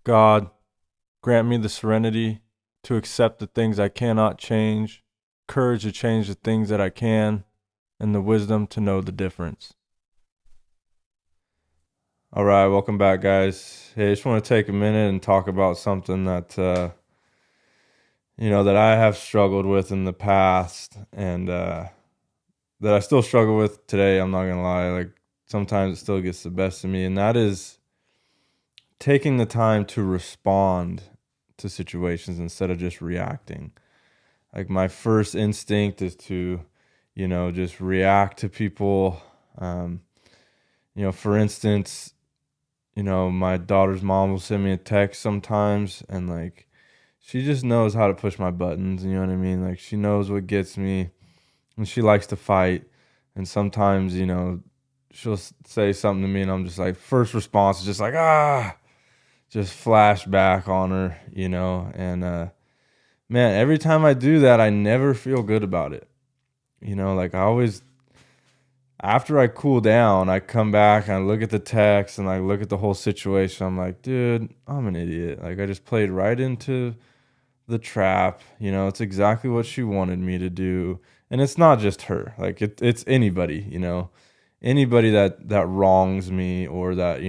God, grant me the serenity to accept the things I cannot change, courage to change the things that I can, and the wisdom to know the difference. All right, welcome back, guys. Hey, I just want to take a minute and talk about something that that I have struggled with in the past, and that I still struggle with today. I'm not gonna lie. Like sometimes it still gets the best of me, and that is taking the time to respond to situations instead of just reacting. Like my first instinct is to, just react to people. For instance, my daughter's mom will send me a text sometimes, and like she just knows how to push my buttons, you know what I mean? Like she knows what gets me, and she likes to fight. And sometimes, she'll say something to me, and I'm just like, first response is just like, just flash back on her, and man, every time I do that, I never feel good about it. Like I always, after I cool down, I come back and I look at the text and I look at the whole situation. I'm like, dude, I'm an idiot. Like I just played right into the trap. It's exactly what she wanted me to do. And it's not just her. Like it's anybody, anybody that wrongs me or that,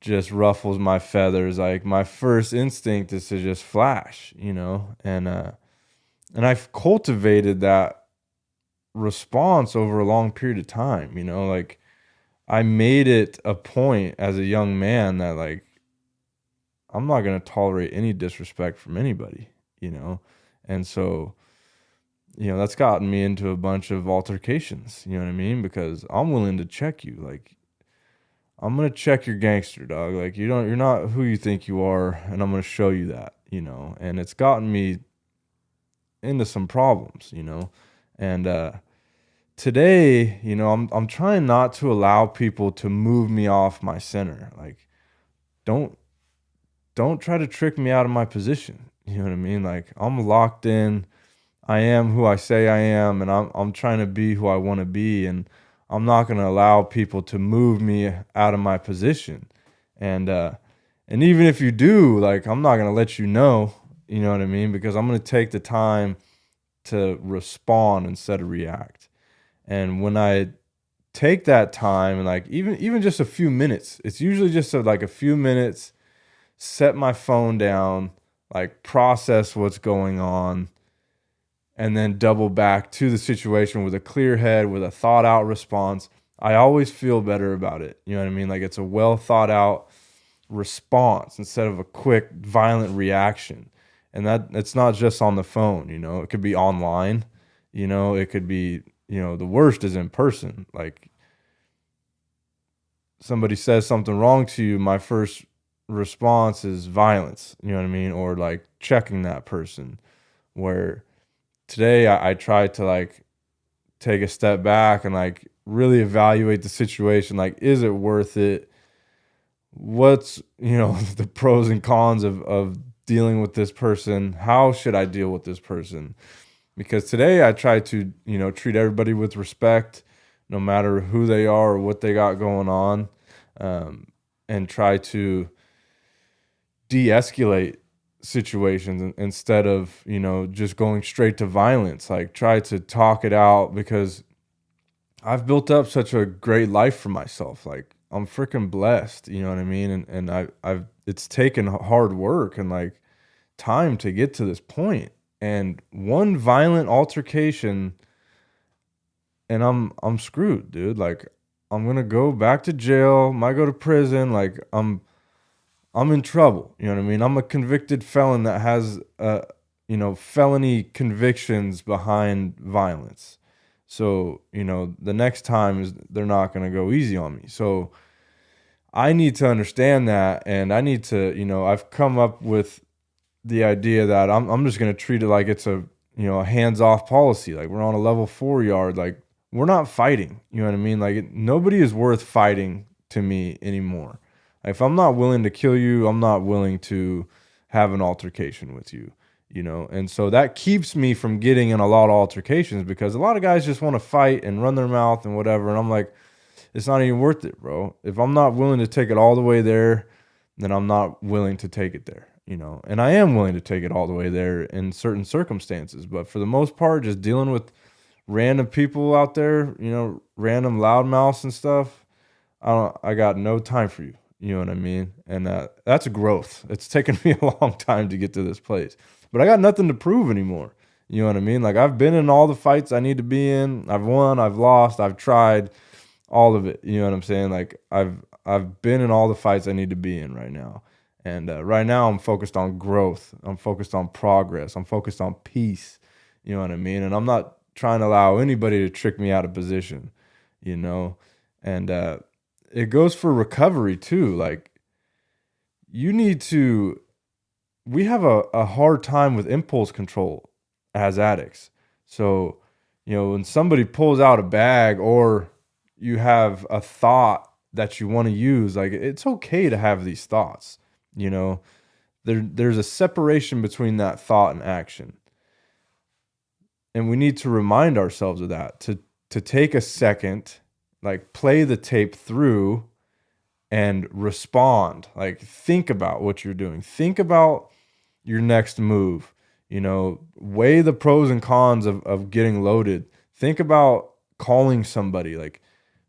just ruffles my feathers. Like my first instinct is to just flash, and I've cultivated that response over a long period of time, like I made it a point as a young man that like I'm not going to tolerate any disrespect from anybody, and so that's gotten me into a bunch of altercations, you know what I mean, because I'm willing to check you. Like I'm gonna check your gangster, dog. Like you're not who you think you are, and I'm gonna show you that, and it's gotten me into some problems, and today, I'm trying not to allow people to move me off my center. Like don't try to trick me out of my position. You know what I mean? Like I'm locked in. I am who I say I am, and I'm trying to be who I want to be, and I'm not going to allow people to move me out of my position. And even if you do, like I'm not going to let you know, you know what I mean? Because I'm going to take the time to respond instead of react. And when I take that time and like even just a few minutes, it's usually just like a few minutes, set my phone down, like process what's going on, and then double back to the situation with a clear head, with a thought out response, I always feel better about it. You know what I mean? Like it's a well thought out response instead of a quick violent reaction. And that it's not just on the phone, it could be online, it could be, the worst is in person. Like somebody says something wrong to you, my first response is violence, you know what I mean? Or like checking that person. Where today I tried to like take a step back and like really evaluate the situation. Like, is it worth it? What's, the pros and cons of dealing with this person? How should I deal with this person? Because today I try to, treat everybody with respect, no matter who they are or what they got going on, and try to de-escalate situations instead of, just going straight to violence. Like try to talk it out, because I've built up such a great life for myself. Like I'm freaking blessed, you know what I mean? And I've it's taken hard work and like time to get to this point. And one violent altercation and I'm screwed, dude. Like I'm gonna go back to jail, might go to prison. Like I'm in trouble. You know what I mean? I'm a convicted felon that has felony convictions behind violence. So, the next time is they're not going to go easy on me. So I need to understand that, and I need to, I've come up with the idea that I'm just going to treat it like it's a hands-off policy. Like we're on a level 4 yard. Like we're not fighting. You know what I mean? Like nobody is worth fighting to me anymore. If I'm not willing to kill you, I'm not willing to have an altercation with you, And so that keeps me from getting in a lot of altercations, because a lot of guys just want to fight and run their mouth and whatever. And I'm like, it's not even worth it, bro. If I'm not willing to take it all the way there, then I'm not willing to take it there, you know. And I am willing to take it all the way there in certain circumstances, but for the most part, just dealing with random people out there, you know, random loudmouths and stuff, I got no time for you. You know what I mean? And that's growth. It's taken me a long time to get to this place, but I got nothing to prove anymore. You know what I mean? Like, I've been in all the fights I need to be in. I've won, I've lost, I've tried, all of it. You know what I'm saying? Like, I've been in all the fights I need to be in right now. And right now I'm focused on growth. I'm focused on progress. I'm focused on peace. You know what I mean? And I'm not trying to allow anybody to trick me out of position, you know? And it goes for recovery too. Like, you need to, we have a hard time with impulse control as addicts. So, you know, when somebody pulls out a bag, or you have a thought that you want to use, like, it's okay to have these thoughts, you know. There's a separation between that thought and action. And we need to remind ourselves of that, to take a second, like, play the tape through and respond. Like, think about what you're doing. Think about your next move. You know, weigh the pros and cons of getting loaded. Think about calling somebody. Like,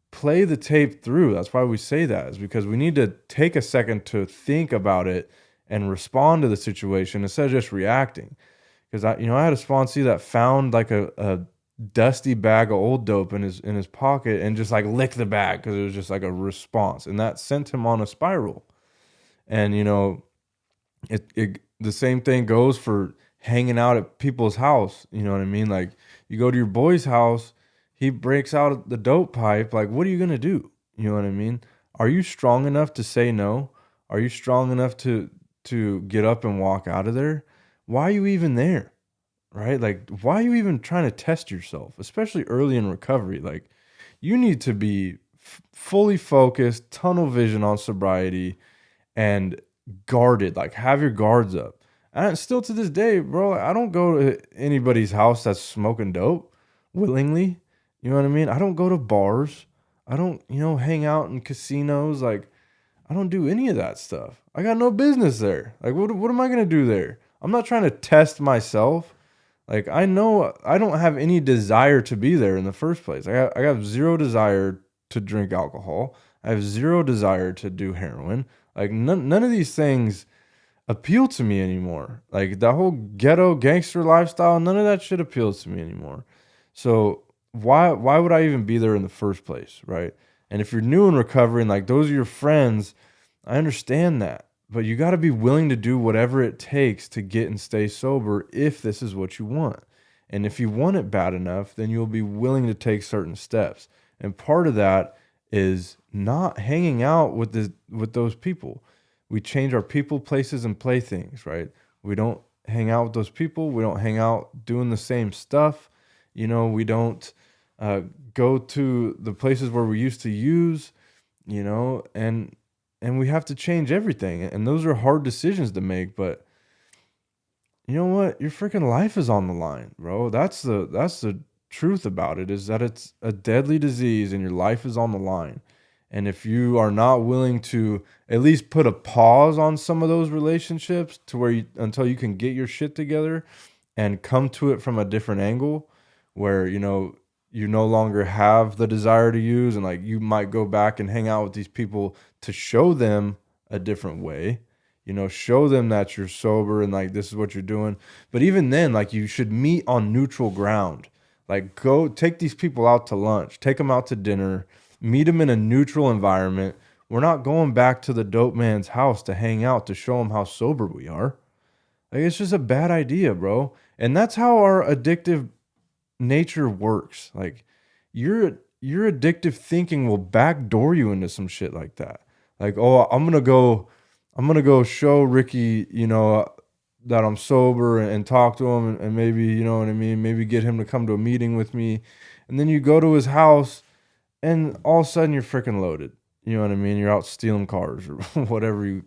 play the tape through. That's why we say that, is because we need to take a second to think about it and respond to the situation instead of just reacting. Because I had a sponsee that found like a dusty bag of old dope in his pocket and just like licked the bag because it was just like a response, and that sent him on a spiral. And you know, it the same thing goes for hanging out at people's house. You know what I mean? Like, you go to your boy's house, he breaks out the dope pipe. Like, what are you gonna do? You know what I mean? Are you strong enough to say no? Are you strong enough to get up and walk out of there? Why are you even there? Right? Like, why are you even trying to test yourself, especially early in recovery? Like, you need to be fully focused, tunnel vision on sobriety, and guarded. Like, have your guards up. And still to this day, bro, I don't go to anybody's house that's smoking dope willingly. You know what I mean? I don't go to bars. I don't, hang out in casinos. Like, I don't do any of that stuff. I got no business there. Like, what am I gonna do there? I'm not trying to test myself. Like, I know I don't have any desire to be there in the first place. I have zero desire to drink alcohol. I have zero desire to do heroin. Like, none of these things appeal to me anymore. Like, the whole ghetto gangster lifestyle, none of that shit appeals to me anymore. So why would I even be there in the first place, right? And if you're new in recovery and like those are your friends, I understand that. But you got to be willing to do whatever it takes to get and stay sober if this is what you want. And if you want it bad enough, then you'll be willing to take certain steps. And part of that is not hanging out with those people. We change our people, places, and playthings, right? We don't hang out with those people. We don't hang out doing the same stuff. We don't go to the places where we used to use, and we have to change everything. And those are hard decisions to make, but you know what? Your freaking life is on the line, bro. That's the truth about it, is that it's a deadly disease and your life is on the line. And if you are not willing to at least put a pause on some of those relationships to where until you can get your shit together and come to it from a different angle, where, you no longer have the desire to use, and like, you might go back and hang out with these people to show them a different way, show them that you're sober and like, this is what you're doing. But even then, like, you should meet on neutral ground. Like, go take these people out to lunch, take them out to dinner, meet them in a neutral environment. We're not going back to the dope man's house to hang out to show him how sober we are. Like, it's just a bad idea, bro. And that's how our addictive nature works. Like, your addictive thinking will backdoor you into some shit like that. Like, oh, I'm gonna go show Ricky, that I'm sober, and talk to him, and maybe, you know what I mean, maybe get him to come to a meeting with me. And then you go to his house and all of a sudden you're freaking loaded. You know what I mean? You're out stealing cars or whatever,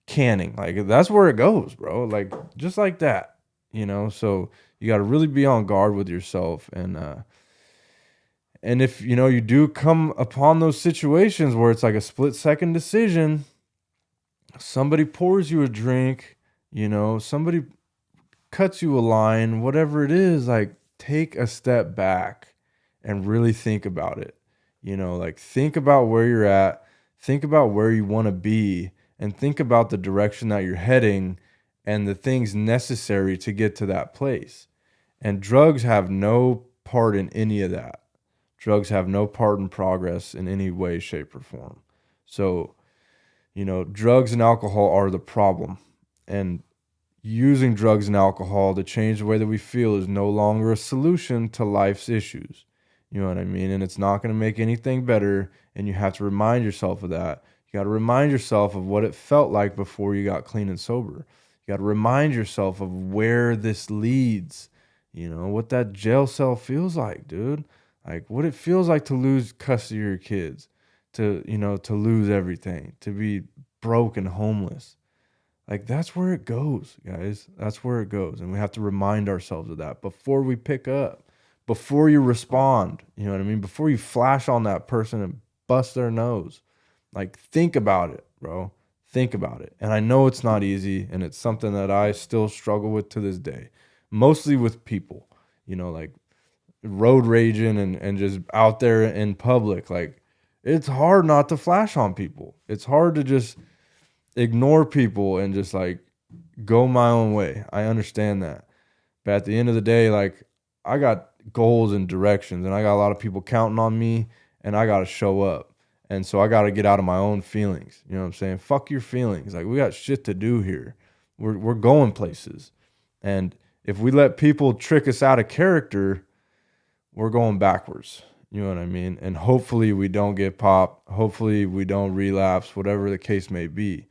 canning. Like, that's where it goes, bro. Like, just like that, so you got to really be on guard with yourself. And if, you do come upon those situations where it's like a split second decision, somebody pours you a drink, somebody cuts you a line, whatever it is, like take a step back and really think about it. Like think about where you're at, think about where you want to be, and think about the direction that you're heading and the things necessary to get to that place. And drugs have no part in any of that. Drugs have no part in progress in any way, shape, or form. So, drugs and alcohol are the problem. And using drugs and alcohol to change the way that we feel is no longer a solution to life's issues. You know what I mean? And it's not going to make anything better. And you have to remind yourself of that. You got to remind yourself of what it felt like before you got clean and sober. You got to remind yourself of where this leads, what that jail cell feels like, dude. Like what it feels like to lose custody of your kids, to lose everything, to be broke and homeless. Like that's where it goes, guys. That's where it goes. And we have to remind ourselves of that before we pick up, before you respond, you know what I mean? Before you flash on that person and bust their nose. Like think about it, bro. Think about it. And I know it's not easy, and it's something that I still struggle with to this day. Mostly with people, like road raging and just out there in public. Like it's hard not to flash on people. It's hard to just ignore people and just like go my own way. I understand that. But at the end of the day, like I got goals and directions, and I got a lot of people counting on me, and I got to show up. And so I got to get out of my own feelings. You know what I'm saying? Fuck your feelings. Like we got shit to do here. We're going places. And if we let people trick us out of character, we're going backwards. You know what I mean? And hopefully we don't get popped. Hopefully we don't relapse, whatever the case may be.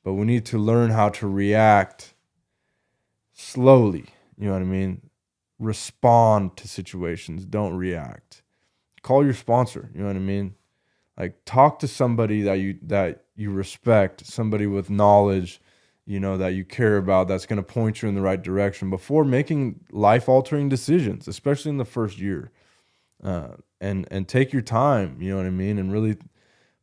But we need to learn how to react slowly. You know what I mean? Respond to situations. Don't react. Call your sponsor. You know what I mean? Like talk to somebody that you respect, somebody with knowledge, that you care about, that's going to point you in the right direction before making life-altering decisions, especially in the first year. And take your time, you know what I mean? And really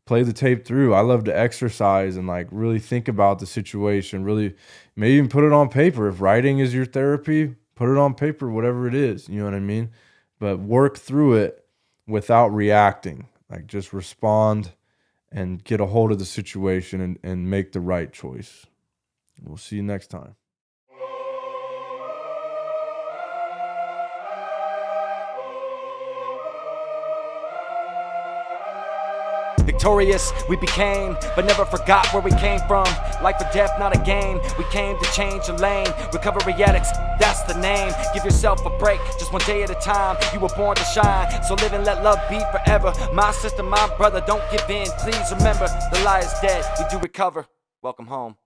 play the tape through. I love to exercise and like really think about the situation, really maybe even put it on paper. If writing is your therapy, put it on paper, whatever it is, you know what I mean? But work through it without reacting. Like just respond and get a hold of the situation and make the right choice. We'll see you next time. Victorious we became, but never forgot where we came from. Life or death, not a game. We came to change the lane. Recovery addicts, that's the name. Give yourself a break, just one day at a time. You were born to shine, so live and let love be forever. My sister, my brother, don't give in. Please remember, the lie is dead. We do recover. Welcome home.